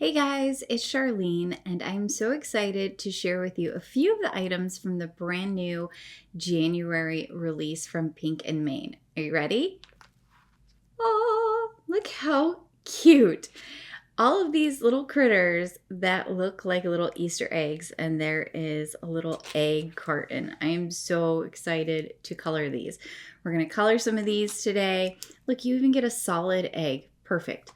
Hey guys, it's Charlene, and I'm so excited to share with you a few of the items from the brand new January release from Pink and Main. Are you ready? Oh, look how cute! All of these little critters that look like little Easter eggs, and there is a little egg carton. I am so excited to color these. We're going to color some of these today. Look, you even get a solid egg. Perfect.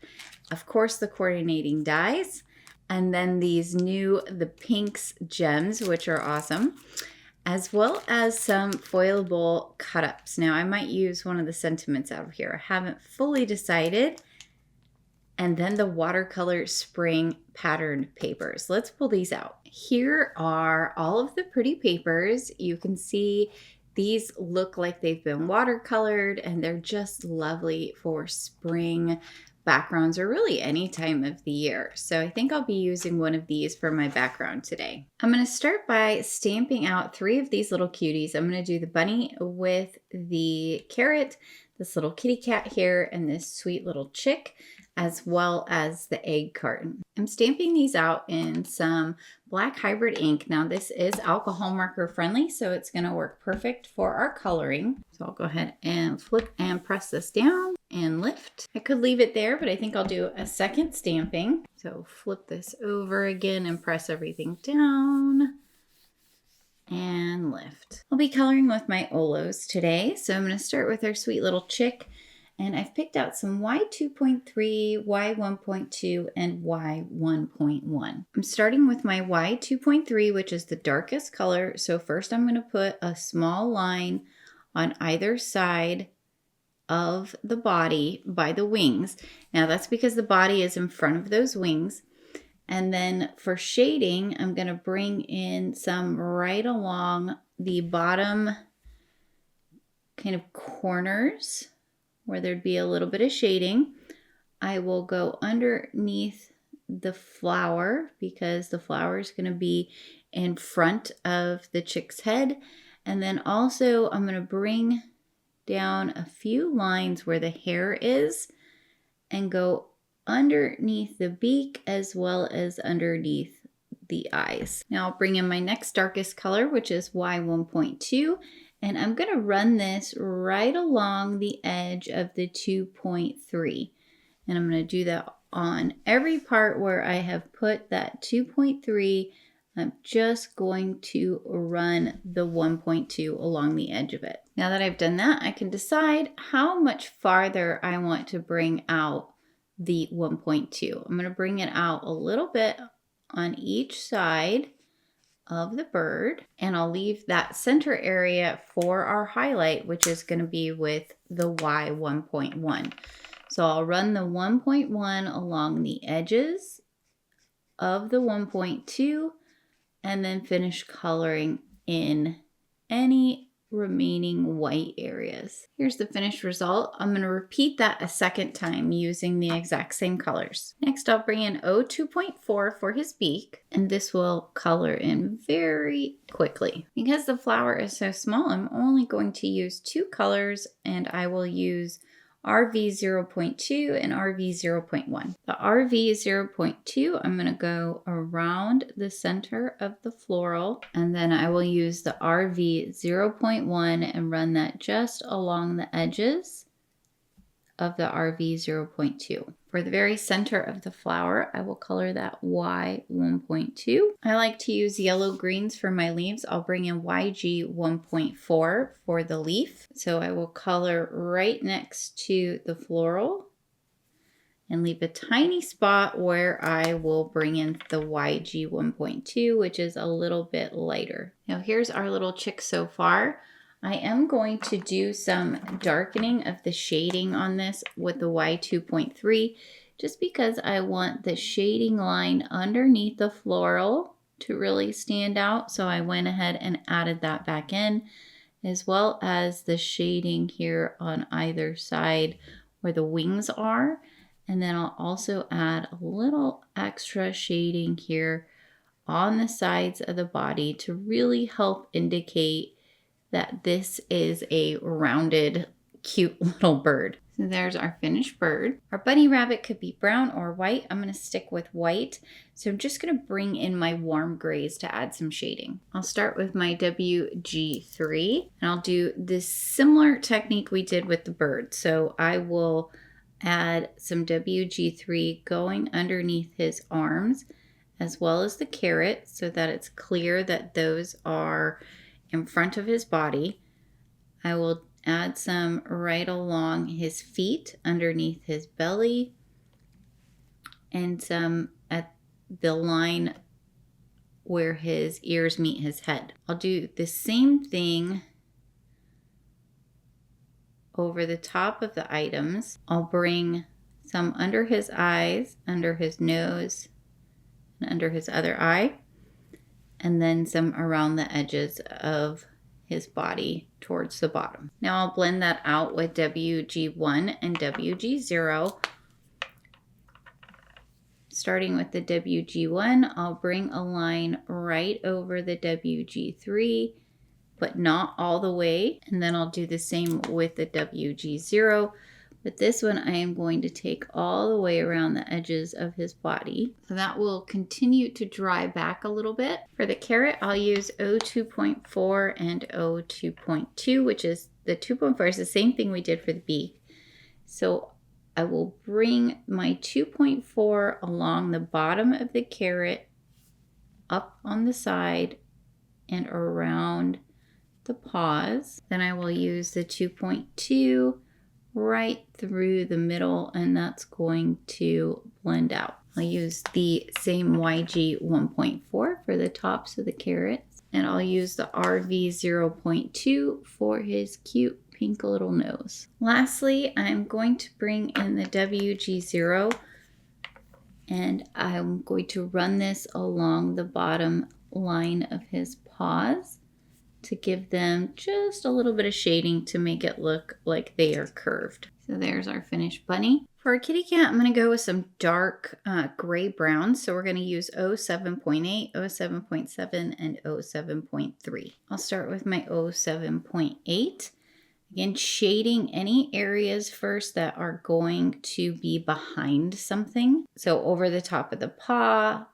Of course, the coordinating dies, and then these the pinks gems, which are awesome, as well as some foilable cut ups. Now, I might use one of the sentiments out here. I haven't fully decided. And then the watercolor spring patterned papers. Let's pull these out. Here are all of the pretty papers. You can see these look like they've been watercolored, and they're just lovely for spring backgrounds, or really any time of the year. So I think I'll be using one of these for my background today. I'm going to start by stamping out 3 of these little cuties. I'm going to do the bunny with the carrot, this little kitty cat here, and this sweet little chick, as well as the egg carton. I'm stamping these out in some black hybrid ink. Now this is alcohol marker friendly, so it's going to work perfect for our coloring. So I'll go ahead and flip and press this down and lift. I could leave it there, but I think I'll do a second stamping. So flip this over again and press everything down and lift. I'll be coloring with my OLOs today. So I'm going to start with our sweet little chick. And I've picked out some Y2.3, Y1.2, and Y1.1. I'm starting with my Y2.3, which is the darkest color. So first I'm going to put a small line on either side of the body by the wings. Now that's because the body is in front of those wings. And then for shading, I'm going to bring in some right along the bottom kind of corners, where there'd be a little bit of shading. I will go underneath the flower because the flower is going to be in front of the chick's head. And then also I'm going to bring down a few lines where the hair is and go underneath the beak as well as underneath the eyes. Now I'll bring in my next darkest color, which is Y1.2. And I'm going to run this right along the edge of the 2.3. And I'm going to do that on every part where I have put that 2.3. I'm just going to run the 1.2 along the edge of it. Now that I've done that, I can decide how much farther I want to bring out the 1.2. I'm going to bring it out a little bit on each side of the bird, and I'll leave that center area for our highlight, which is going to be with the Y1.1. So I'll run the 1.1 along the edges of the 1.2 and then finish coloring in any remaining white areas. Here's the finished result. I'm going to repeat that a second time using the exact same colors. Next, I'll bring in O2.4 for his beak, and this will color in very quickly. Because the flower is so small, I'm only going to use 2 colors, and I will use RV 0.2 and RV 0.1. The RV 0.2, I'm going to go around the center of the floral, and then I will use the RV 0.1 and run that just along the edges of the RV 0.2. For the very center of the flower, I will color that Y1.2. I like to use yellow greens for my leaves. I'll bring in YG 1.4 for the leaf. So I will color right next to the floral and leave a tiny spot where I will bring in the YG 1.2, which is a little bit lighter. Now here's our little chick so far. I am going to do some darkening of the shading on this with the Y2.3, just because I want the shading line underneath the floral to really stand out. So I went ahead and added that back in, as well as the shading here on either side where the wings are. And then I'll also add a little extra shading here on the sides of the body to really help indicate that this is a rounded, cute little bird. So there's our finished bird. Our bunny rabbit could be brown or white. I'm going to stick with white. So I'm just going to bring in my warm grays to add some shading. I'll start with my WG3 and I'll do this similar technique we did with the bird. So I will add some WG3 going underneath his arms as well as the carrot so that it's clear that those are in front of his body. I will add some right along his feet, underneath his belly, and some at the line where his ears meet his head. I'll do the same thing over the top of the items. I'll bring some under his eyes, under his nose, and under his other eye, and then some around the edges of his body towards the bottom. Now I'll blend that out with WG1 and WG0. Starting with the WG1, I'll bring a line right over the WG3, but not all the way. And then I'll do the same with the WG0. But this one I am going to take all the way around the edges of his body. So that will continue to dry back a little bit. For the carrot, I'll use O2.4 and O2.2, which is the 2.4 is the same thing we did for the beak. So I will bring my 2.4 along the bottom of the carrot, up on the side, and around the paws. Then I will use the 2.2 right through the middle, and that's going to blend out. I'll use the same YG 1.4 for the tops of the carrots, and I'll use the RV 0.2 for his cute pink little nose. Lastly, I'm going to bring in the WG0, and I'm going to run this along the bottom line of his paws to give them just a little bit of shading to make it look like they are curved. So there's our finished bunny. For our kitty cat, I'm going to go with some dark gray brown. So we're going to use 07.8, 07.7, and 07.3. I'll start with my 07.8. Again, shading any areas first that are going to be behind something. So over the top of the paw,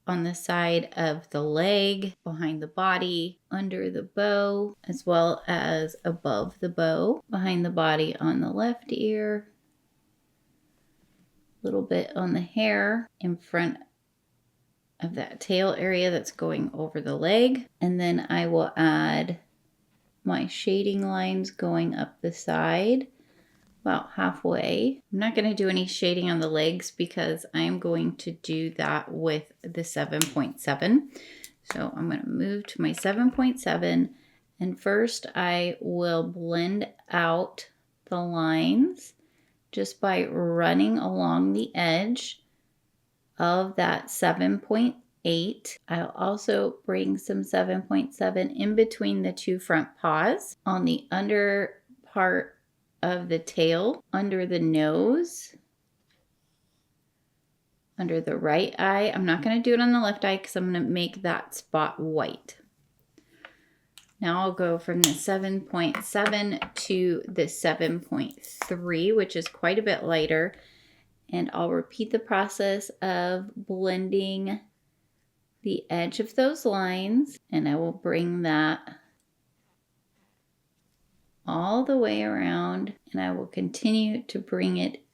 on the side of the leg, behind the body, under the bow, as well as above the bow, behind the body on the left ear, a little bit on the hair, in front of that tail area that's going over the leg. And then I will add my shading lines going up the side, about halfway. I'm not going to do any shading on the legs because I'm going to do that with the 7.7. So I'm going to move to my 7.7, and first I will blend out the lines just by running along the edge of that 7.8. I'll also bring some 7.7 in between the two front paws on the under part of the tail, under the nose, under the right eye. I'm not going to do it on the left eye because I'm going to make that spot white. Now I'll go from the 7.7 to the 7.3, which is quite a bit lighter. And I'll repeat the process of blending the edge of those lines, and I will bring that all the way around, and I will continue to bring it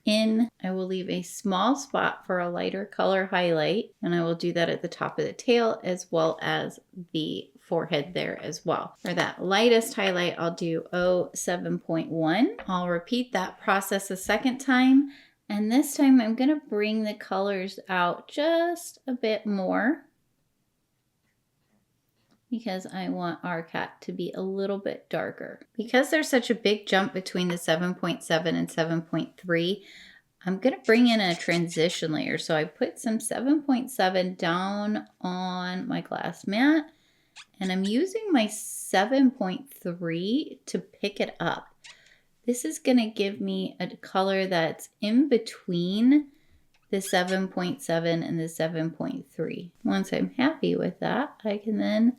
in. I will leave a small spot for a lighter color highlight, and I will do that at the top of the tail as well as the forehead there as well. For that lightest highlight, I'll do 07.1. I'll repeat that process a second time, and this time I'm going to bring the colors out just a bit more, because I want our cat to be a little bit darker. Because there's such a big jump between the 7.7 and 7.3, I'm going to bring in a transition layer. So I put some 7.7 down on my glass mat, and I'm using my 7.3 to pick it up. This is going to give me a color that's in between the 7.7 and the 7.3. Once I'm happy with that, I can then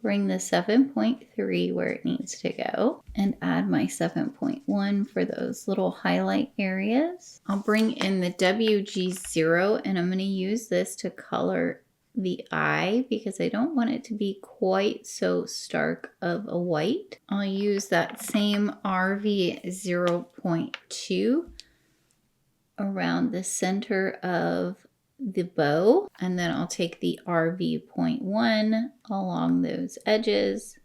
Bring the 7.3 where it needs to go and add my 7.1 for those little highlight areas. I'll bring in the WG0 and I'm going to use this to color the eye because I don't want it to be quite so stark of a white. I'll use that same RV 0.2 around the center of the bow, and then I'll take the RV 0.1 along those edges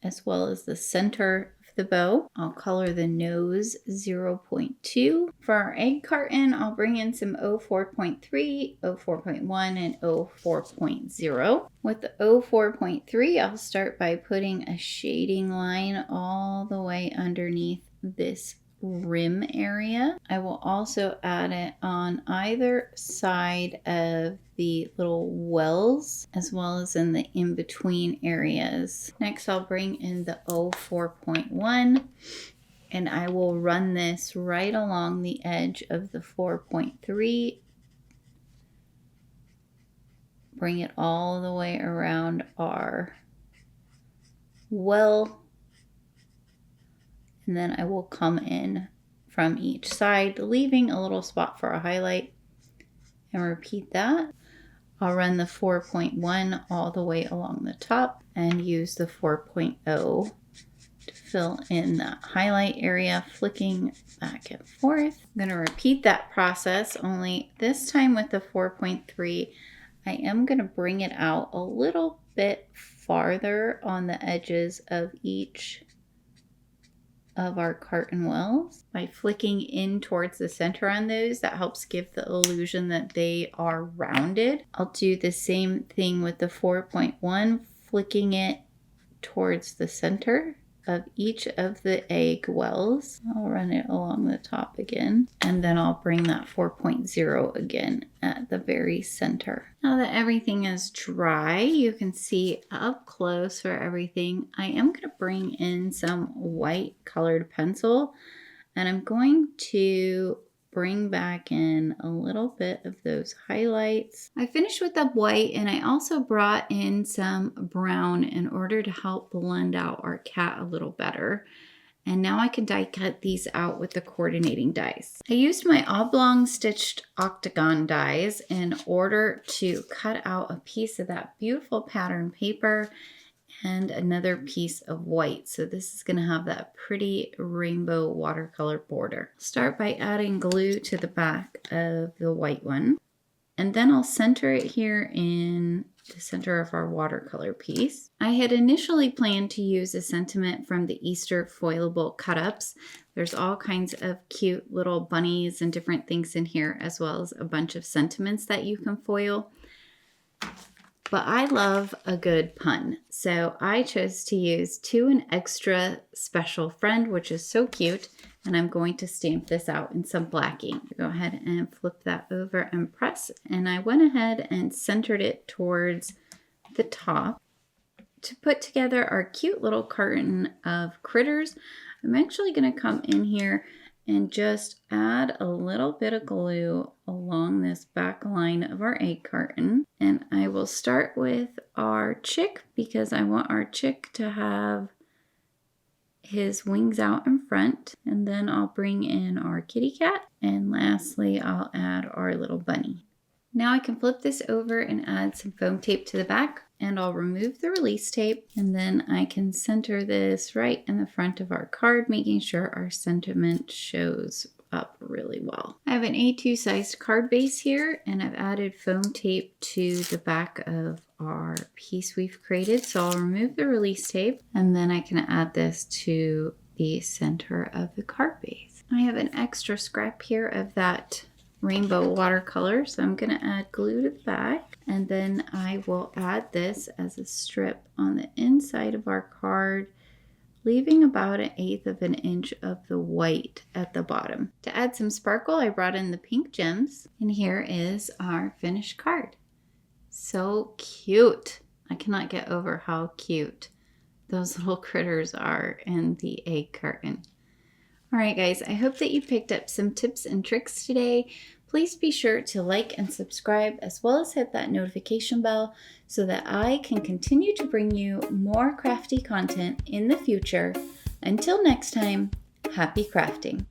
as well as the center of the bow. I'll color the nose 0.2. For our egg carton, I'll bring in some O4.3, O4.1, and O4.0. With the O4.3, I'll start by putting a shading line all the way underneath this rim area. I will also add it on either side of the little wells as well as in the in-between areas. Next, I'll bring in the O4.1 and I will run this right along the edge of the 4.3. Bring it all the way around our well. And then I will come in from each side, leaving a little spot for a highlight, and repeat that. I'll run the 4.1 all the way along the top and use the 4.0 to fill in that highlight area, flicking back and forth. I'm going to repeat that process, only this time with the 4.3, I am going to bring it out a little bit farther on the edges of each of our carton wells. By flicking in towards the center on those, that helps give the illusion that they are rounded. I'll do the same thing with the 4.1, flicking it towards the center of each of the egg wells. I'll run it along the top again, and then I'll bring that 4.0 again at the very center. Now that everything is dry, you can see up close for everything. I am going to bring in some white colored pencil, and I'm going to bring back in a little bit of those highlights. I finished with the white, and I also brought in some brown in order to help blend out our cat a little better. And now I can die cut these out with the coordinating dies. I used my Oblong stitched Octagon dies in order to cut out a piece of that beautiful pattern paper and another piece of white. So this is going to have that pretty rainbow watercolor border. Start by adding glue to the back of the white one, and then I'll center it here in the center of our watercolor piece. I had initially planned to use a sentiment from the Easter Foilables Cut Ups. There's all kinds of cute little bunnies and different things in here, as well as a bunch of sentiments that you can foil. But I love a good pun, so I chose to use To an Extra Special Friend, which is so cute, and I'm going to stamp this out in some black ink. Go ahead and flip that over and press, and I went ahead and centered it towards the top. To put together our cute little carton of critters, I'm actually going to come in here and just add a little bit of glue along this back line of our egg carton. And I will start with our chick because I want our chick to have his wings out in front. And then I'll bring in our kitty cat. And lastly, I'll add our little bunny. Now I can flip this over and add some foam tape to the back, and I'll remove the release tape, and then I can center this right in the front of our card, making sure our sentiment shows up really well. I have an A2 sized card base here, and I've added foam tape to the back of our piece we've created. So I'll remove the release tape, and then I can add this to the center of the card base. I have an extra scrap here of that rainbow watercolor, so I'm going to add glue to the back, and then I will add this as a strip on the inside of our card, leaving about 1/8 of an inch of the white at the bottom. To add some sparkle, I brought in the pink gems, and here is our finished card. So cute! I cannot get over how cute those little critters are in the egg carton. All right, guys, I hope that you picked up some tips and tricks today. Please be sure to like and subscribe, as well as hit that notification bell so that I can continue to bring you more crafty content in the future. Until next time, happy crafting!